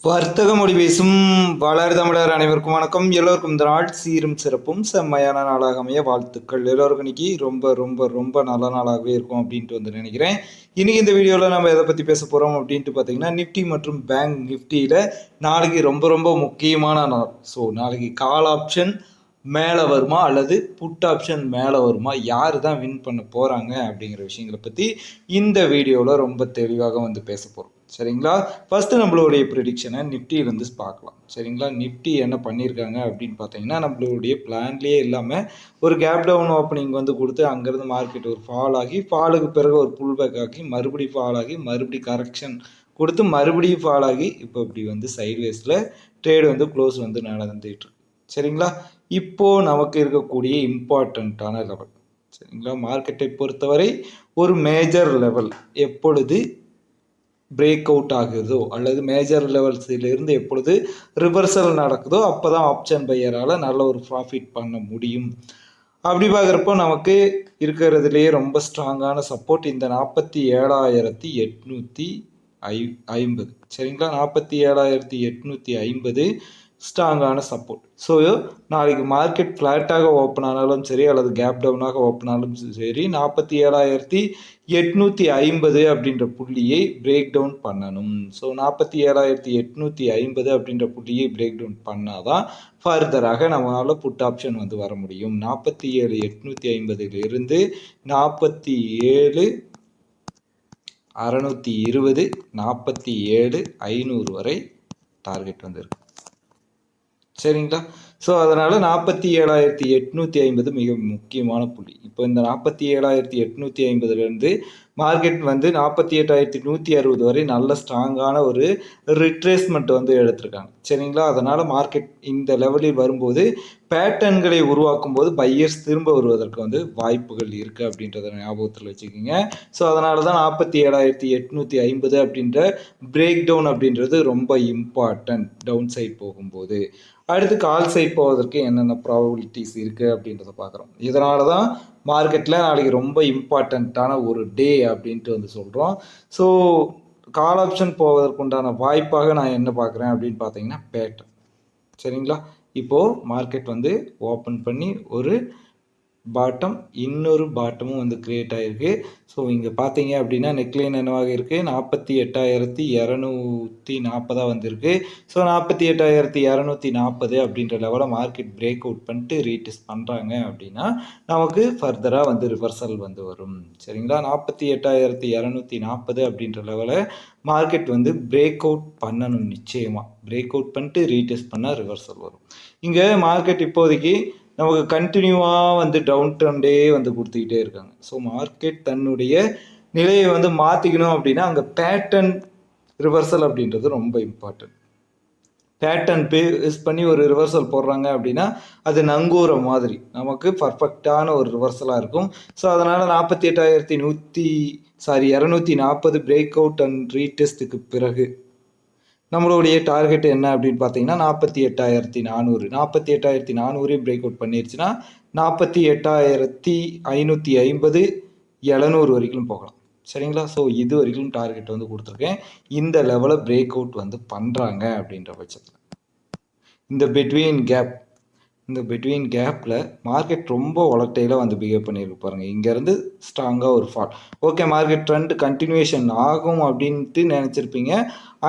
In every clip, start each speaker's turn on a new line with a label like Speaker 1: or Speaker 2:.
Speaker 1: வர்த்தக மொழி பேசும் வளர் தமிழர் அனைவருக்கும் வணக்கம். எல்லோருக்கும் இந்த நாள் சீரும் சிறப்பும் செம்மையான நாளாக அமைய வாழ்த்துக்கள். எல்லோருக்கும் இன்னைக்கு ரொம்ப ரொம்ப ரொம்ப நல்ல நாளாகவே இருக்கும் அப்படின்ட்டு வந்து நினைக்கிறேன். இன்னைக்கு இந்த வீடியோவில் நம்ம எதை பற்றி பேச போகிறோம் அப்படின்ட்டு பார்த்தீங்கன்னா, நிஃப்டி மற்றும் பேங்க் நிஃப்டியில் நாளைக்கு ரொம்ப ரொம்ப முக்கியமான நாள். ஸோ நாளைக்கு கால் ஆப்ஷன் மேலே வருமா அல்லது புட் ஆப்ஷன் மேலே வருமா, யார் தான் வின் பண்ண போகிறாங்க அப்படிங்கிற விஷயங்களை பற்றி இந்த வீடியோவில் ரொம்ப தெளிவாக வந்து பேச போகிறோம். சரிங்களா? ஃபஸ்ட்டு நம்மளுடைய ப்ரிடிக்ஷனை நிஃப்டியிலேருந்து பார்க்கலாம். சரிங்களா? நிஃப்டி என்ன பண்ணியிருக்காங்க அப்படின்னு பார்த்தீங்கன்னா, நம்மளுடைய பிளான்லேயே இல்லாமல் ஒரு கேப் டவுன் ஓப்பனிங் வந்து கொடுத்து அங்கேருந்து மார்க்கெட் ஒரு ஃபால் ஆகி, ஃபாலுக்கு பிறகு ஒரு புல் பேக் ஆகி, மறுபடியும் ஃபால் ஆகி, மறுபடியும் கரெக்ஷன் கொடுத்து மறுபடியும் ஃபால் ஆகி, இப்போ இப்படி வந்து சைட்வேஸில் ட்ரேடு வந்து க்ளோஸ் வந்து நடந்துகிட்டு. சரிங்களா? இப்போது நமக்கு இருக்கக்கூடிய இம்பார்ட்டண்ட்டான லெவல், சரிங்களா, மார்க்கெட்டை பொறுத்தவரை ஒரு மேஜர் லெவல் எப்பொழுது பிரேக் அவுட் ஆகுதோ அல்லது மேஜர் லெவல்ஸிலிருந்து எப்பொழுது ரிவர்சல் நடக்குதோ அப்போ தான் ஆப்ஷன் பையரால் நல்ல ஒரு ப்ராஃபிட் பண்ண முடியும். அப்படி பார்க்குறப்போ நமக்கு இருக்கிறதுலேயே ரொம்ப ஸ்ட்ராங்கான சப்போர்ட் இந்த 47,850. சரிங்களா? 47,850 ஸ்ட்ராங்கான சப்போர்ட். ஸோ நாளைக்கு மார்க்கெட் ஃப்ளாட்டாக ஓப்பன் ஆனாலும் சரி அல்லது கேப் டவுனாக ஓப்பன் ஆனாலும் சரி, 47,850 அப்படின்ற புள்ளியை பிரேக் டவுன் பண்ணணும். ஸோ 47,850 அப்படின்ற புள்ளியை பிரேக் டவுன் பண்ணாதான் ஃபர்தராக நம்மளால் புட் ஆப்ஷன் வந்து வர முடியும். 47,850 47,620 47,500 வரை டார்கெட் வந்துருக்கு. சரிங்களா? ஸோ அதனால் 47,850 மிக முக்கியமான புள்ளி. இப்போ இந்த 47,850லேருந்து மார்க்கெட் வந்து 48,160 வரை நல்ல ஸ்ட்ராங்கான ஒரு ரிட்ரேஸ்மெண்ட் வந்து எடுத்திருக்காங்க. சரிங்களா? அதனால் மார்க்கெட் இந்த லெவலில் வரும்போது பேட்டர்ன்களை உருவாக்கும் போது பையர்ஸ் திரும்ப வருவதற்கு வந்து வாய்ப்புகள் இருக்குது அப்படின்றத ஞாபகத்தில் வச்சுக்கோங்க. ஸோ அதனால தான் 47,850 அப்படின்ற பிரேக் டவுன் அப்படின்றது ரொம்ப இம்பார்ட்டன்ட் டவுன் சைட் போகும்போது. அடுத்து கால் சைட் போவதற்கு என்னென்ன ப்ராபபிலிட்டிஸ் இருக்குது அப்படின்றத பார்க்குறோம். இதனால தான் மார்க்கெட்டில் நாளைக்கு ரொம்ப இம்பார்ட்டண்ட்டான ஒரு டே அப்படின்ட்டு வந்து சொல்கிறோம். ஸோ கால் ஆப்ஷன் போவதற்குண்டான வாய்ப்பாக நான் என்ன பார்க்குறேன் அப்படின்னு பார்த்தீங்கன்னா பேட்டர்ன். சரிங்களா? இப்போது மார்க்கெட் வந்து ஓப்பன் பண்ணி ஒரு பாட்டம், இன்னொரு பாட்டமும் வந்து கிரியேட் ஆகிருக்கு. ஸோ இங்கே பார்த்தீங்க அப்படின்னா நெக்லைன் என்னவாக இருக்குது, 48,240 வந்திருக்கு. ஸோ 48,240 அப்படின்ற லெவலில் மார்க்கெட் பிரேக் அவுட் பண்ணிட்டு ரீடெஸ்ட் பண்ணுறாங்க அப்படின்னா நமக்கு ஃபர்தராக வந்து ரிவர்சல் வந்து வரும். சரிங்களா? 48,240 அப்படின்ற லெவலில் மார்க்கெட் வந்து பிரேக் அவுட் பண்ணணும். நிச்சயமாக பிரேக் அவுட் பண்ணிட்டு ரீடெஸ்ட் பண்ணால் ரிவர்சல் வரும். இங்கே மார்க்கெட் இப்போதைக்கு நமக்கு கண்டினியூவாக வந்து டவுன் ட்ரெண்டே வந்து கொடுத்துக்கிட்டே இருக்காங்க. ஸோ மார்க்கெட் தன்னுடைய நிலையை வந்து மாற்றிக்கணும் அப்படின்னா அங்கே பேட்டர்ன் ரிவர்சல் அப்படின்றது ரொம்ப இம்பார்ட்டன்ட். பேட்டர்ன் பேஸ் பண்ணி ஒரு ரிவர்சல் போடுறாங்க அப்படின்னா அது நங்கூர மாதிரி நமக்கு பர்ஃபெக்டான ஒரு ரிவர்சலாக இருக்கும். ஸோ அதனால் 240 பிரேக் அவுட் அண்ட் ரீடெஸ்ட்டுக்கு பிறகு நம்மளுடைய டார்கெட் என்ன அப்படின்னு பார்த்தீங்கன்னா 48,400. 48,400 பிரேக் அவுட் பண்ணிருச்சுன்னா 48,550 700 வரைக்கும் போகலாம். சரிங்களா? ஸோ இது வரைக்கும் டார்கெட் வந்து கொடுத்துருக்கேன். இந்த லெவலில் பிரேக் அவுட் வந்து பண்ணுறாங்க அப்படின்ற பட்சத்தில் இந்த பிட்வீன் கேப்பில் மார்க்கெட் ரொம்ப ஒலட்டைலாக வந்து பிஹேவ் பண்ணியிருக்கு பாருங்கள். இங்கேருந்து ஸ்ட்ராங்காக ஒரு fall. Okay, market trend continuation ஆகும் அப்படின்ட்டு நினச்சிருப்பீங்க.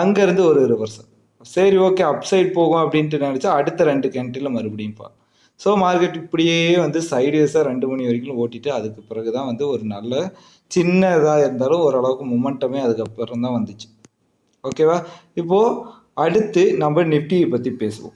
Speaker 1: அங்கேருந்து ஒரு ரிவர்சல். சரி, ஓகே, அப்சைட் போகும் அப்படின்ட்டு நினச்சா அடுத்த 2 கேண்டில் மறுபடியும் ஃபால். ஸோ மார்க்கெட் இப்படியே வந்து சைடுவேஸாக 2 மணி வரைக்கும் ஓட்டிட்டு அதுக்கு பிறகு தான் வந்து ஒரு நல்ல சின்ன இதாக இருந்தாலும் ஓரளவுக்கு மொமெண்டமே அதுக்கப்புறம் தான் வந்துச்சு. ஓகேவா? இப்போது அடுத்து நம்ம நிஃப்டியை பற்றி பேசுவோம்.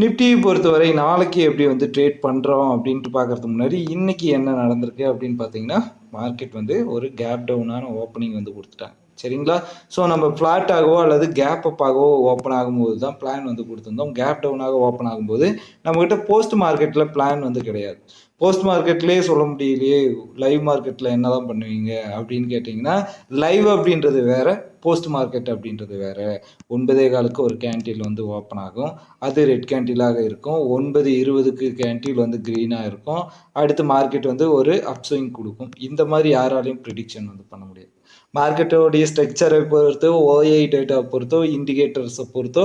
Speaker 1: நிஃப்டியை பொறுத்தவரை நாளைக்கு எப்படி வந்து ட்ரேட் பண்ணுறோம் அப்படின்ட்டு பார்க்குறதுக்கு முன்னாடி இன்றைக்கி என்ன நடந்திருக்கு அப்படின்னு பார்த்தீங்கன்னா, மார்க்கெட் வந்து ஒரு கேப் டவுனான ஓப்பனிங் வந்து கொடுத்துட்டாங்க. சரிங்களா? ஸோ நம்ம ஃப்ளாட்டாகவோ அல்லது கேப் அப்பாகவோ ஓப்பன் ஆகும்போது தான் பிளான் வந்து கொடுத்துருந்தோம். கேப் டவுனாக ஓப்பன் ஆகும்போது நம்மக்கிட்ட போஸ்ட் மார்க்கெட்டில் பிளான் வந்து கிடையாது. போஸ்ட் மார்க்கெட்லேயே சொல்ல முடியலையே, லைவ் மார்க்கெட்டில் என்ன தான் பண்ணுவீங்க அப்படின்னு கேட்டிங்கன்னா, லைவ் அப்படின்றது வேறு, போஸ்ட் மார்க்கெட் அப்படின்றது வேறு. 9:15 ஒரு கேண்டில் வந்து ஓப்பன் ஆகும். அது ரெட் கேண்டிலாக இருக்கும். 9:20 கேண்டில் வந்து க்ரீனாக இருக்கும். அடுத்து மார்க்கெட் வந்து ஒரு அப்ஸ்விங் கொடுக்கும். இந்த மாதிரி யாராலையும் ப்ரிடிக்ஷன் வந்து பண்ண முடியாது. மார்க்கெட்டோடைய ஸ்ட்ரக்சரை பொறுத்தோ, ஓஐ டேட்டாவை பொறுத்தோ, இண்டிகேட்டர்ஸை பொறுத்தோ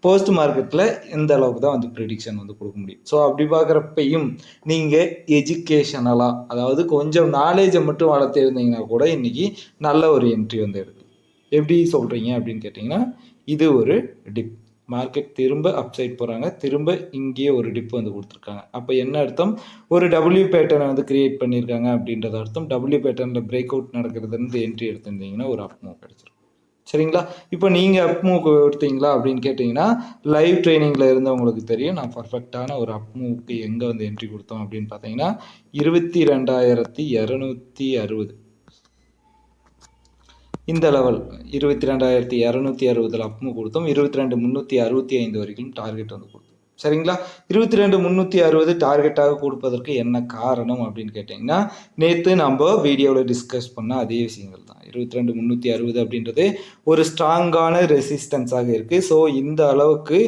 Speaker 1: போஸ்ட் மார்க்கெட்டில் இந்த அளவுக்கு தான் வந்து ப்ரிடிக்ஷன் வந்து கொடுக்க முடியும். ஸோ அப்படி பார்க்குறப்பையும் நீங்கள் எஜுகேஷனலாக, அதாவது கொஞ்சம் நாலேஜை மட்டும் வளர்த்து இருந்தீங்கன்னா கூட இன்றைக்கி நல்ல ஒரு என்ட்ரி வந்து எடுக்கும். எப்படி சொல்கிறீங்க அப்படின்னு கேட்டிங்கன்னா, இது ஒரு டிப். மார்க்கெட் திரும்ப அப்சைட் போகிறாங்க, திரும்ப இங்கேயே ஒரு டிப் வந்து கொடுத்துருக்காங்க. அப்போ என்ன அர்த்தம்? ஒரு டபிள்யூ பேட்டர்னை வந்து கிரியேட் பண்ணியிருக்காங்க அப்படின்றது அர்த்தம். டபிள்யூ பேட்டர்னில் பிரேக் அவுட் நடக்கிறதுலேருந்து என்ட்ரி எடுத்திருந்தீங்கன்னா ஒரு அப் மூவ் கிடச்சிரும். சரிங்களா? இப்போ நீங்கள் அப் மூவ் எடுத்தீங்களா அப்படின்னு கேட்டிங்கன்னா, லைவ் ட்ரைனிங்கில் இருந்தவங்களுக்கு தெரியும் நான் பர்ஃபெக்டான ஒரு அப் மூவுக்கு எங்கே வந்து என்ட்ரி கொடுத்தோம் அப்படின்னு பார்த்தீங்கன்னா 22,260 இந்த லெவல் 22,260 அப்மு கொடுத்தோம். 22,365 வரைக்கும் டார்கெட் வந்து கொடுத்தோம். சரிங்களா? 22,360 டார்கெட்டாக கொடுப்பதற்கு என்ன காரணம் அப்படின்னு கேட்டிங்கன்னா, நேற்று நம்ம வீடியோவில் டிஸ்கஸ் பண்ண அதே விஷயங்கள் தான். 22,360 அப்படின்றது ஒரு ஸ்ட்ராங்கான ரெசிஸ்டன்ஸாக இருக்குது. ஸோ இந்த அளவுக்கு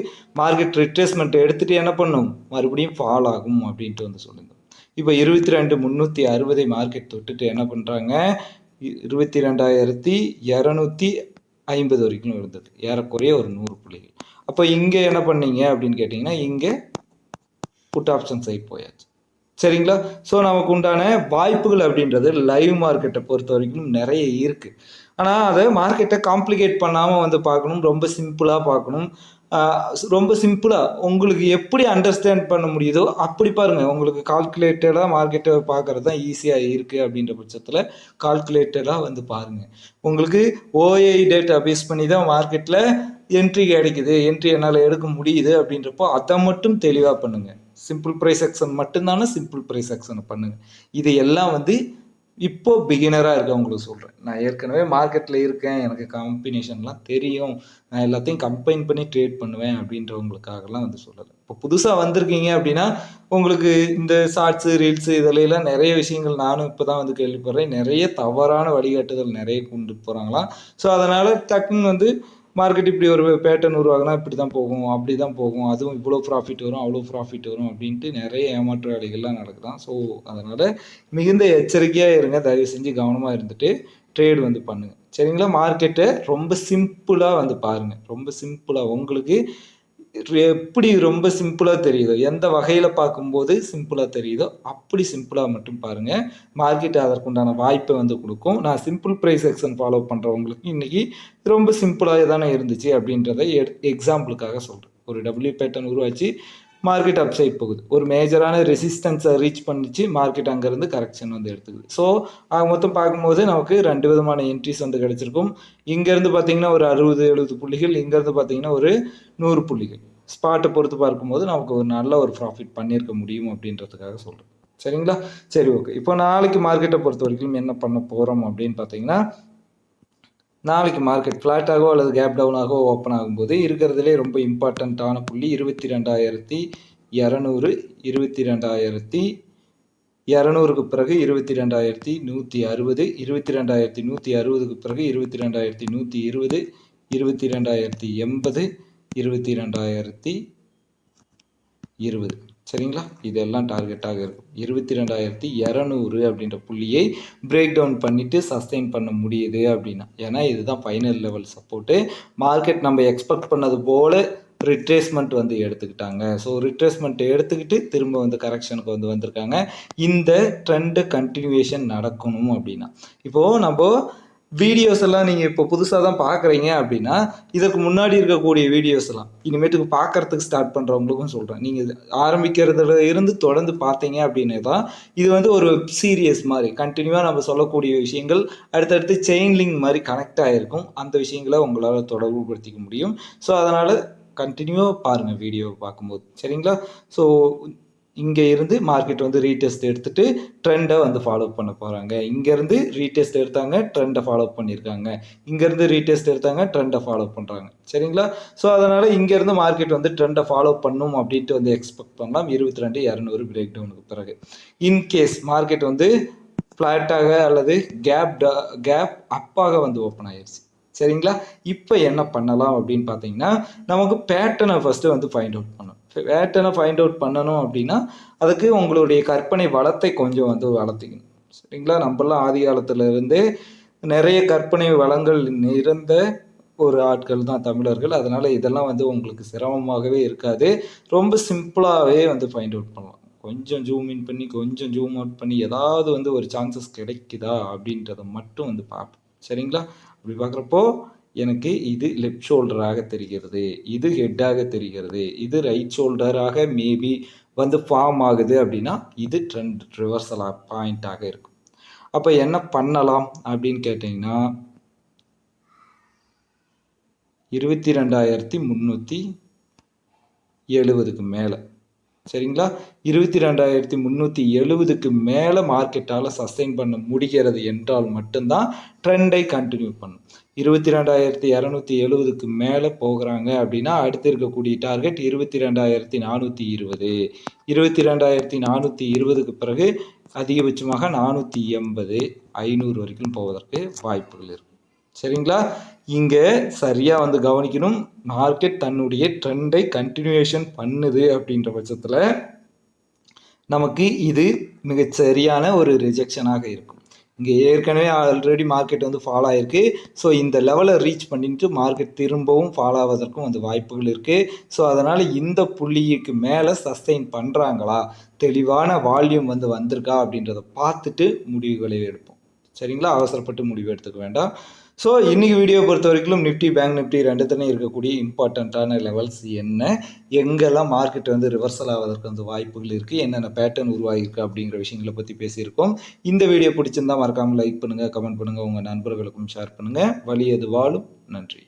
Speaker 1: மார்க்கெட் ரிட்ரேஸ்மெண்ட் எடுத்துகிட்டு என்ன பண்ணும்? மறுபடியும் ஃபால் ஆகும் அப்படின்ட்டு வந்து சொல்லியிருந்தோம். இப்போ 22,360 மார்க்கெட் தொட்டுட்டு என்ன பண்ணுறாங்க? 22,250 வரைக்கும் இருந்தது, ஏறக்குறைய ஒரு 100 புள்ளிகள். அப்போ இங்கே என்ன பண்ணீங்க அப்படின்னு கேட்டிங்கன்னா, இங்கே புட் ஆப்ஷன் சைட் போயாச்சு. சரிங்களா? ஸோ நமக்கு உண்டான வாய்ப்புகள் அப்படின்றது லைவ் மார்க்கெட்டை பொறுத்த வரைக்கும் நிறைய இருக்குது. ஆனால் அதை மார்க்கெட்டை காம்ப்ளிகேட் பண்ணாமல் வந்து பார்க்கணும், ரொம்ப சிம்பிளாக பார்க்கணும். ரொம்ப சிம்பிளாக உங்களுக்கு எப்படி அண்டர்ஸ்டாண்ட் பண்ண முடியுதோ அப்படி பாருங்கள். உங்களுக்கு கால்குலேட்டடாக மார்க்கெட்டை பார்க்குறது தான் ஈஸியாக இருக்குது அப்படின்ற பட்சத்தில் கால்குலேட்டடாக வந்து பாருங்கள். உங்களுக்கு ஓஐ டேட்டா பேஸ் பண்ணி தான் மார்க்கெட்டில் என்ட்ரி கிடைக்குது, என்ட்ரி என்னால் எடுக்க முடியுது அப்படின்றப்போ அதை மட்டும் தெளிவாக பண்ணுங்கள். சிம்பிள் ப்ரைஸ் ஆக்ஷன் மட்டும்தானே சிம்பிள் ப்ரைஸ் ஆக்ஷனை பண்ணுங்கள். இது எல்லாம் வந்து இப்போது பிகினராக இருக்கவங்களுக்கு சொல்கிறேன். நான் ஏற்கனவே மார்க்கெட்டில் இருக்கேன், எனக்கு காம்பினேஷன்லாம் தெரியும், நான் எல்லாத்தையும் கம்பைன் பண்ணி ட்ரேட் பண்ணுவேன் அப்படின்றவங்களுக்காகலாம் வந்து சொல்லலை. இப்போ புதுசாக வந்திருக்கீங்க அப்படின்னா உங்களுக்கு இந்த ஷார்ட்ஸு ரீல்ஸு இதிலெல்லாம் நிறைய விஷயங்கள் நானும் இப்போ தான் வந்து கேள்விப்படுறேன். நிறைய தவறான வழிகாட்டுதல் நிறைய கொண்டு போகிறாங்களாம். ஸோ அதனால் டக்குன்னு வந்து மார்க்கெட் இப்படி ஒரு பேட்டர்ன் உருவாகுனா இப்படி தான் போகும், அப்படி தான் போகும், அதுவும் இவ்வளோ ப்ராஃபிட் வரும், அவ்வளோ ப்ராஃபிட் வரும் அப்படின்ட்டு நிறைய ஏமாற்று வேலைகள்லாம் நடக்குதான். ஸோ அதனால் மிகுந்த எச்சரிக்கையாக இருங்க. தயவு செஞ்சு கவனமாக இருந்துட்டு ட்ரேட் வந்து பண்ணுங்கள். சரிங்களா? மார்க்கெட்டை ரொம்ப சிம்பிளாக வந்து பாருங்கள். ரொம்ப சிம்பிளாக உங்களுக்கு எப்படி ரொம்ப சிம்பிளாக தெரியுதோ, எந்த வகையில் பார்க்கும்போது சிம்பிளாக தெரியுதோ அப்படி சிம்பிளாக மட்டும் பாருங்கள். மார்க்கெட் அதற்குண்டான வாய்ப்பை வந்து கொடுக்கும். நான் சிம்பிள் ப்ரைஸ் ஆக்ஷன் ஃபாலோ பண்ணுறவங்களுக்கு இன்றைக்கி ரொம்ப சிம்பிளாக தானே இருந்துச்சு அப்படின்றத எக்ஸாம்பிளுக்காக சொல்கிறேன். ஒரு டபிள்யூ பேட்டர்ன் உருவாச்சு, மார்க்கெட் அப்சைட் போகுது, ஒரு மேஜரான ரெசிஸ்டன்ஸை ரீச் பண்ணிச்சு, மார்க்கெட் அங்கேருந்து கரெக்ஷன் வந்து எடுத்துக்குது. ஸோ மொத்தம் பார்க்கும்போது நமக்கு 2 விதமான என்ட்ரிஸ் வந்து கிடச்சிருக்கும். இங்கேருந்து பார்த்தீங்கன்னா ஒரு 60-70 புள்ளிகள், இங்கேருந்து பார்த்தீங்கன்னா ஒரு 100 புள்ளிகள். ஸ்பாட்டை பொறுத்து பார்க்கும்போது நமக்கு ஒரு நல்ல ஒரு ப்ராஃபிட் பண்ணியிருக்க முடியும் அப்படின்றதுக்காக சொல்கிறேன். சரிங்களா? சரி, ஓகே. இப்போ நாளைக்கு மார்க்கெட்டை பொறுத்த வரைக்கும் என்ன பண்ண போகிறோம் அப்படின்னு பார்த்தீங்கன்னா, நாளைக்கு மார்க்கெட் ஃப்ளாட்டாகவோ அல்லது கேப் டவுனாகவோ ஓப்பன் ஆகும்போது இருக்கிறதுலே ரொம்ப இம்பார்ட்டண்ட்டான புள்ளி 22,200, 22,200க்கு பிறகு 22,160, 22,160க்கு பிறகு 22,120, 22,080, 22,020. சரிங்களா? இதெல்லாம் டார்கெட்டாக இருக்கும். 22,200 அப்படின்ற புள்ளியை பிரேக் டவுன் பண்ணிவிட்டு சஸ்டெயின் பண்ண முடியுது அப்படின்னா, ஏன்னா இதுதான் ஃபைனல் லெவல் சப்போர்ட்டு. மார்க்கெட் நம்ம எக்ஸ்பெக்ட் பண்ணது போல் ரிட்ரேஸ்மெண்ட் வந்து எடுத்துக்கிட்டாங்க. ஸோ ரிட்ரேஸ்மெண்ட் எடுத்துக்கிட்டு திரும்ப வந்து கரெக்ஷனுக்கு வந்து வந்திருக்காங்க. இந்த ட்ரெண்டு கண்டினியூவேஷன் நடக்கணும் அப்படின்னா, இப்போது நம்ம வீடியோஸ் எல்லாம் நீங்கள் இப்போ புதுசாக தான் பார்க்குறீங்க அப்படின்னா, இதற்கு முன்னாடி இருக்கக்கூடிய வீடியோஸ் எல்லாம் இனிமேட்டுக்கு பார்க்குறதுக்கு ஸ்டார்ட் பண்ணுறவங்களுக்கும் சொல்கிறேன். நீங்கள் ஆரம்பிக்கிறதுல இருந்து தொடர்ந்து பார்த்தீங்க அப்படின்னே தான் இது வந்து ஒரு சீரியஸ் மாதிரி கண்டினியூவாக நம்ம சொல்லக்கூடிய விஷயங்கள் அடுத்தடுத்து செயின் லிங்க் மாதிரி கனெக்ட் ஆகிருக்கும். அந்த விஷயங்களை உங்களால் தொடர்பு படுத்திக்க முடியும். ஸோ அதனால் கண்டினியூவாக பாருங்கள் வீடியோ பார்க்கும்போது. சரிங்களா? ஸோ இங்கே இருந்து மார்க்கெட் வந்து ரீடெஸ்ட் எடுத்துகிட்டு ட்ரெண்டை வந்து ஃபாலோ பண்ண போகிறாங்க. இங்கேருந்து ரீடெஸ்ட் எடுத்தாங்க, ட்ரெண்டை ஃபாலோ பண்ணியிருக்காங்க. இங்கேருந்து ரீடெஸ்ட் எடுத்தாங்க, ட்ரெண்டை ஃபாலோ பண்ணுறாங்க. சரிங்களா? ஸோ அதனால் இங்கேருந்து மார்க்கெட் வந்து ட்ரெண்டை ஃபாலோ பண்ணும் அப்படின்ட்டு வந்து எக்ஸ்பெக்ட் பண்ணலாம் 22,200 பிரேக் டவுனுக்கு பிறகு. இன்கேஸ் மார்க்கெட் வந்து ஃப்ளாட்டாக அல்லது கேப் அப்பாக வந்து ஓப்பன் ஆயிடுச்சு. சரிங்களா? இப்போ என்ன பண்ணலாம் அப்படின்னு பார்த்தீங்கன்னா, நமக்கு பேட்டர்னை ஃபஸ்ட்டு வந்து ஃபைண்ட் அவுட் பண்ணணும். பேட்டர்னை ஃபைண்ட் அவுட் பண்ணணும் அப்படின்னா அதுக்கு உங்களுடைய கற்பனை வளத்தை கொஞ்சம் வந்து வளர்த்திக்கணும். சரிங்களா? நம்மளாம் ஆதி காலத்தில் இருந்தே நிறைய கற்பனை வளங்கள் நிறைந்த ஒரு ஆட்கள் தான் தமிழர்கள். அதனால் இதெல்லாம் வந்து உங்களுக்கு சிரமமாகவே இருக்காது. ரொம்ப சிம்பிளாகவே வந்து ஃபைண்ட் அவுட் பண்ணலாம். கொஞ்சம் ஜூம் இன் பண்ணி கொஞ்சம் ஜூம் அவுட் பண்ணி ஏதாவது வந்து ஒரு சான்சஸ் கிடைக்குதா அப்படின்றத மட்டும் வந்து பார்ப்போம். சரிங்களா? அப்படி பார்க்குறப்போ எனக்கு இது லெஃப்ட் ஷோல்டராக தெரிகிறது, இது ஹெட்டாக தெரிகிறது, இது ரைட் ஷோல்டராக மேபி வந்து ஃபார்ம் ஆகுது அப்படின்னா இது ட்ரெண்ட் ரிவர்சல் பாயிண்ட்டாக இருக்கும். அப்போ என்ன பண்ணலாம் அப்படின்னு கேட்டிங்கன்னா 22,370க்கு மேலே, சரிங்களா? 22,370க்கு மேலே மார்க்கெட்டால் சஸ்டெயின் பண்ண முடிகிறது என்றால் மட்டும்தான் ட்ரெண்டை கண்டினியூ பண்ணும். 22,270க்கு மேலே போகிறாங்க அப்படின்னா அடுத்து இருக்கக்கூடிய டார்கெட் 22,420. 22,420க்கு பிறகு அதிகபட்சமாக 480, 500 வரைக்கும் போவதற்கு வாய்ப்புகள் இருக்கு. சரிங்களா? இங்கே சரியாக வந்து கவனிக்கணும். மார்க்கெட் தன்னுடைய ட்ரெண்டை கண்டினியூஷன் பண்ணுது அப்படின்ற பட்சத்தில் நமக்கு இது மிகச்சரியான ஒரு ரிஜெக்ஷனாக இருக்கும். இங்கே ஏற்கனவே ஆல்ரெடி மார்க்கெட் வந்து ஃபாலோ ஆகிருக்கு. ஸோ இந்த லெவலை ரீச் பண்ணிட்டு மார்க்கெட் திரும்பவும் ஃபாலோ ஆவதற்கும் வந்து வாய்ப்புகள் இருக்குது. ஸோ அதனால் இந்த புள்ளிக்கு மேலே சஸ்டெயின் பண்ணுறாங்களா, தெளிவான வால்யூம் வந்து வந்திருக்கா அப்படின்றத பார்த்துட்டு முடிவுகளை எடுப்போம். சரிங்களா? அவசரப்பட்டு முடிவு எடுத்துக்க வேண்டாம். ஸோ இன்றைக்கி வீடியோ பொறுத்த வரைக்கும் நிஃப்டி பேங்க் நிஃப்டி ரெண்டுத்துலையும் இருக்கக்கூடிய இம்பார்ட்டண்ட்டான லெவல்ஸ் என்ன, எங்கெல்லாம் மார்க்கெட் வந்து ரிவர்சல் ஆவதற்கு வந்து வாய்ப்புகள் இருக்குது, என்னென்ன பேட்டர்ன் உருவாகிருக்கு அப்படிங்கிற விஷயங்களை பற்றி பேசியிருக்கோம். இந்த வீடியோ பிடிச்சிருந்தால் மறக்காமல் லைக் பண்ணுங்கள், கமெண்ட் பண்ணுங்கள், உங்கள் நண்பர்களுக்கும் ஷேர் பண்ணுங்கள். வழி எது வாழும். நன்றி.